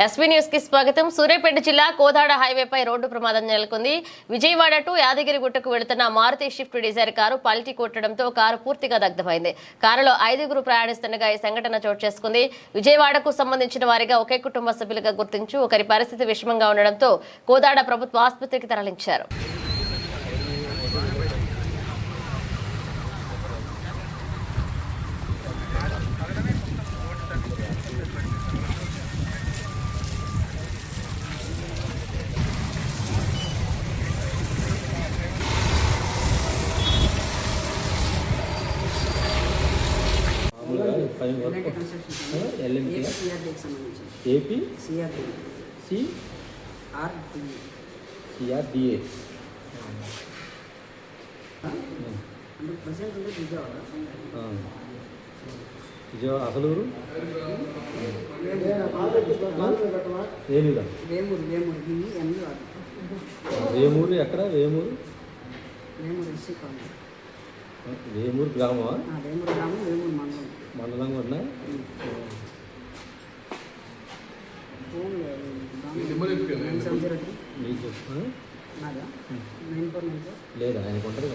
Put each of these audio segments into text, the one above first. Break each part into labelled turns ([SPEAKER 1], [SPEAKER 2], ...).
[SPEAKER 1] SP news కి స్వాగతం. సూర్యాపేట జిల్లా కోదాడ హైవేపై రోడ్డు ప్రమాదం నెలకొంది. విజయవాడ టు యాదగిరిగుట్టకు వెళుతున్న మారుతి షిఫ్ట్ డిజైర్ కారు పల్టీ కొట్టడంతో కారు పూర్తిగా దగ్ధమైంది. కారులో 5గురు ప్రయాణిస్తుండగా ఈ సంఘటన చోటు చేసుకుంది. విజయవాడకు సంబంధించిన వారిగా ఒకే కుటుంబ సభ్యులుగా గుర్తించి ఒకరి పరిస్థితి విషమంగా ఉండడంతో కోదాడ ప్రభుత్వ ఆసుపత్రికి తరలించారు.
[SPEAKER 2] ఏపీ సిఆర్డిఏ విజయవాడ అసలు ఊరు వేమూరు ఎక్కడ వేమూరు వేమూరు గ్రామమా మండలం కూడా లేదా ఆయనకు ఉంటుంది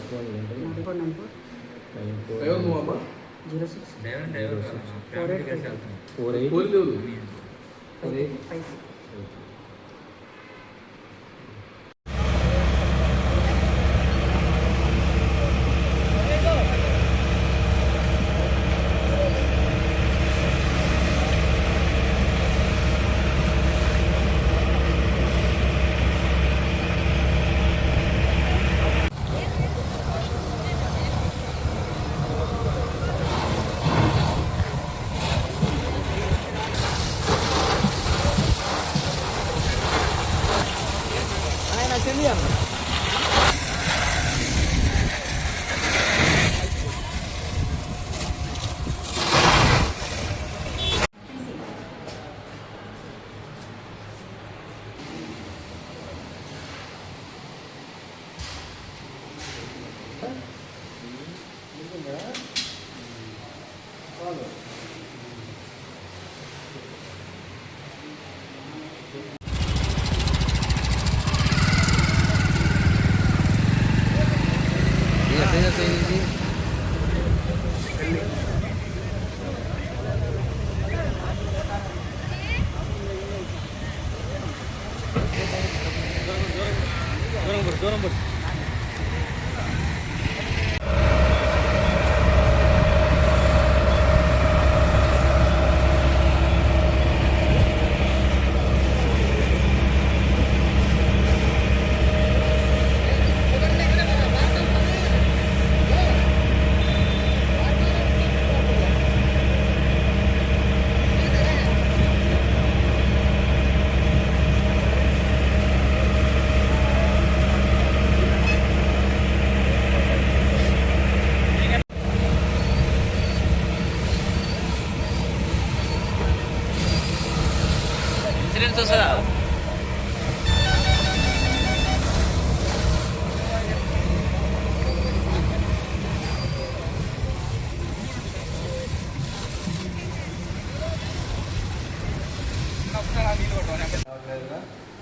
[SPEAKER 2] దూరం పట్టు వస్తుందా?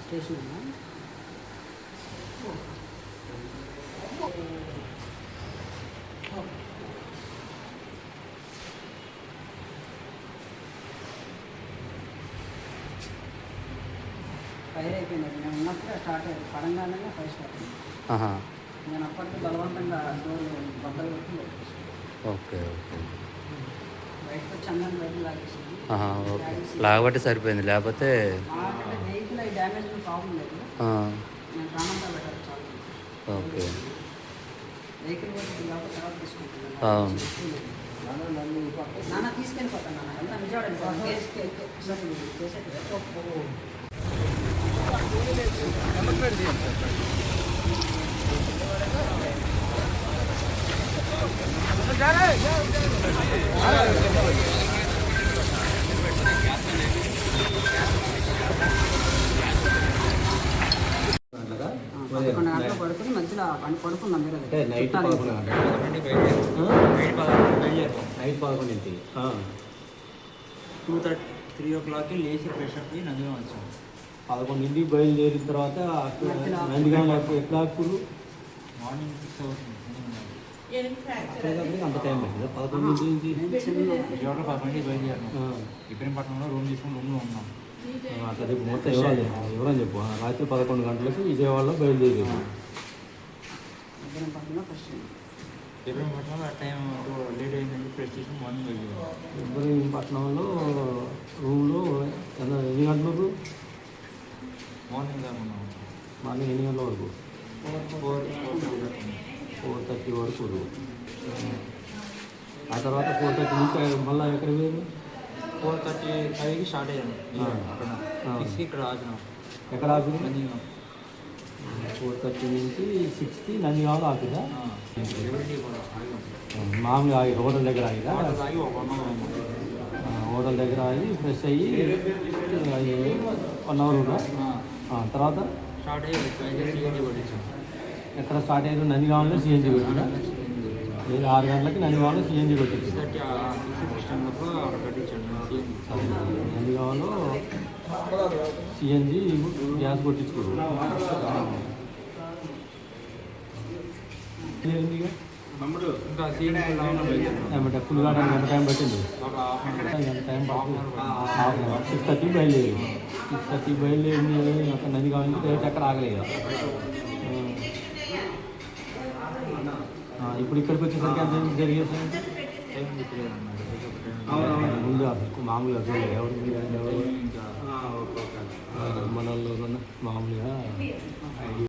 [SPEAKER 2] స్టేషన్ ఫైర్ అయిపోయింది. నేను ఉన్నప్పుడు స్టార్ట్ అయ్యింది. పడంగానే ఫైర్ స్టార్ట్ అయింది. నేను అప్పటికి బలవంతంగా డోర్ బద్దలు కొట్టి
[SPEAKER 3] ఓకే ఓకే
[SPEAKER 2] బయటకు వచ్చి అందరం బయటకు లాగేసింది.
[SPEAKER 3] లాగబట్టి సరిపోయింది, లేకపోతే
[SPEAKER 2] వెహికల్ అవి డ్యామేజ్ ప్రాబ్లం లేదు. నేను ప్రాణంగా పెట్టాలి చాలు.
[SPEAKER 3] ఓకే
[SPEAKER 2] వెహికల్ పోతుంది కాబట్టి తర్వాత తీసుకుంటున్నాను. నాన్న తీసుకెళ్ళిపోతాను. నాన్న ఎంత విజయవాడ పడుకుని మధ్యలో పడుకున్నాం. మీరు
[SPEAKER 3] నైట్ 11
[SPEAKER 2] 2:30
[SPEAKER 4] 3 o'clockకి లేచి ఫ్రెష్ అప్ అయ్యి నందిగాం వచ్చాము.
[SPEAKER 5] 11ంటికి బయలుదేరిన తర్వాత నందిగాం ఎట్లా ఆకులు
[SPEAKER 4] మార్నింగ్ 6 అవుతుంది.
[SPEAKER 5] అక్కడికి అంత టైం పట్టిందా? 11 నుంచి
[SPEAKER 4] విజయవాడ 11కి బయలుదేరాము. ఇబ్రహీంపట్నంలో రూమ్ తీసుకుని రూమ్లో ఉన్నాం.
[SPEAKER 5] అట్లా చెప్పు, మొత్తం ఎవరని చెప్పు. రాత్రి 11 గంటలకి విజయవాడలో బయలుదేరారు.
[SPEAKER 2] ఇబ్రహీంపట్నంలో ఫస్ట్
[SPEAKER 4] ఇబ్రహీంపట్నంలో ఆ టైం లేట్ అయిందని ఫ్రెష్ చేసి మార్నింగ్ బయలుదేరాము.
[SPEAKER 5] ఇబ్రహీంపట్నంలో రూమ్లో ఎన్ని గంటలకు?
[SPEAKER 4] మార్నింగ్ దాకా ఉన్నాము.
[SPEAKER 5] మార్నింగ్ ఎన్ని గంటల వరకు? 4:30 వరకు రూమ్. ఆ తర్వాత 4:30 నుంచి మళ్ళీ ఎక్కడికి పోయారు?
[SPEAKER 4] 4:35కి స్టార్ట్ అయ్యాము. అక్కడ 6కి ఇక్కడ ఆగినాం.
[SPEAKER 5] ఎక్కడ ఆపింది?
[SPEAKER 4] నందిగాం.
[SPEAKER 5] 4:30 నుంచి 6కి నందిగాంలో ఆపిదా?
[SPEAKER 4] ఎవరికి కూడా ఆగాం.
[SPEAKER 5] మామూలుగా ఆగి హోటల్ దగ్గర ఆగిదా?
[SPEAKER 4] వాటర్ తాగి ఒక 1 అవర్ అయింది.
[SPEAKER 5] హోటల్ దగ్గర ఆగి ఫ్రెష్ అయ్యి 1 అవర్ ఉందా? తర్వాత
[SPEAKER 4] స్టార్ట్ అయ్యి సిఎన్జీ కొట్టించాం.
[SPEAKER 5] ఎక్కడ స్టార్ట్ అయ్యారు? నందిగాంలో సిఎన్జీ కొట్టిందా? లేదు, 6 గంటలకి నందిగాంలో సిఎన్జీ కొట్టింది.
[SPEAKER 4] 6:30 సిస్టంలో అక్కడ కట్టించాను సిఎన్జీ.
[SPEAKER 5] నందిగాంలో సిఎన్జి గ్యాస్ కొట్టించుకోరు.
[SPEAKER 4] ఇంకా సిఎన్జీ
[SPEAKER 5] ఏమంటే ఫుల్ కావడానికి ఎంత టైం పట్టింది?
[SPEAKER 4] ఒక హాఫ్ అన్ అవర్.
[SPEAKER 5] ఎంత టైం పడుతుంది? 6:30 బయలుదేరి 6:30 బయలుదేరి అక్కడ నందిగాం నుంచి డైరెక్ట్ అక్కడ ఆగలేదు. ఇప్పుడు ఇక్కడికి వచ్చేసరికి ఎంత జరిగేది?
[SPEAKER 4] టైం గుర్తులేదు
[SPEAKER 5] ముందు మామూలుగా చూడలేదు ఎవరు
[SPEAKER 4] ఇంకా
[SPEAKER 5] మన వాళ్ళు మామూలుగా